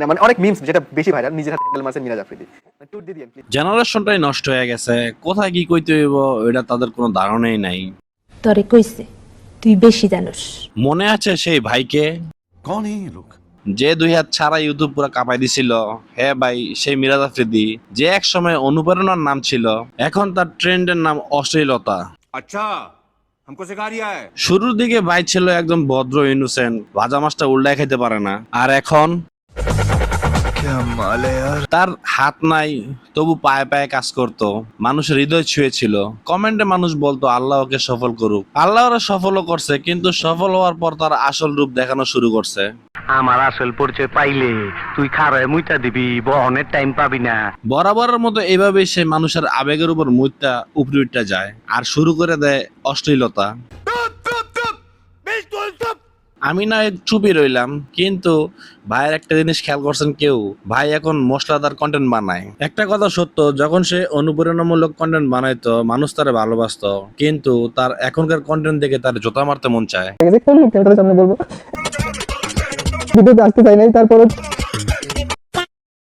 মানে অনেক মিমস যেটা বেশি ভাইরাল, নিজের হাতে হ্যান্ডেল মারছেন মিরাজ আফ্রিদি। টুট দিয়ে দিয়েন প্লিজ। জেনারেশনটাই নষ্ট হয়ে গেছে, কোথায় কি কইতে হইব এটা তাদের কোনো ধারণাই নাই। তরে কইছে তুই বেশি জানোস। মনে আছে সেই ভাইকে कौन है ये लोग? যে 2 হাত ছাড়া ইউটিউব পুরো কাঁপাই দিছিল? হ্যাঁ ভাই, সেই মিরাজ আফ্রিদি, যে এক সময় অনুপ্রেরণার নাম ছিল, এখন তার ট্রেন্ডের নাম অশ্লীলতা। अच्छा हमको सिखा रिया है। শুরুর দিকে ভাই ছিল একদম ভদ্র ইনোসেন্ট, ভাজা মাছটা উল্টায় খেতে পারে না, আর এখন তার হাত নাই তবু পায়ে পায়ে কাজ করতো, মানুষের হৃদয় ছুঁয়েছিল। কমেন্টে মানুষ বলতো আল্লাহ ওকে সফল করুক। আল্লাহ ওরা সফলও করছে, কিন্তু সফল হওয়ার পর তার আসল রূপ দেখানো শুরু করছে। আমার আসল পরিচয় পাইলে তুই খারায় মুইটা দিবি, বহনের টাইম পাবি না। বরাবরের মতো এইভাবেই সে মানুষের আবেগের উপর মুইটা উপরে উঠতে যায় আর শুরু করে দেয় অশ্লীলতা। আমি না চুপই রইলাম, কিন্তু ভাইয়ের একটা জিনিস খেয়াল করছেন কেউ? ভাই এখন মশলাদার কন্টেন্ট বানায়। একটা কথা সত্য, যখন সে অনুপ্রেরণামূলক কন্টেন্ট বানাইতো মানুষ তারে ভালোবাসতো, কিন্তু তার এখনকার কন্টেন্ট দেখে তার জোতা মারতে মন চায়। সামনে বলবো ভিডিওতে আসতে চাই নাই, তারপর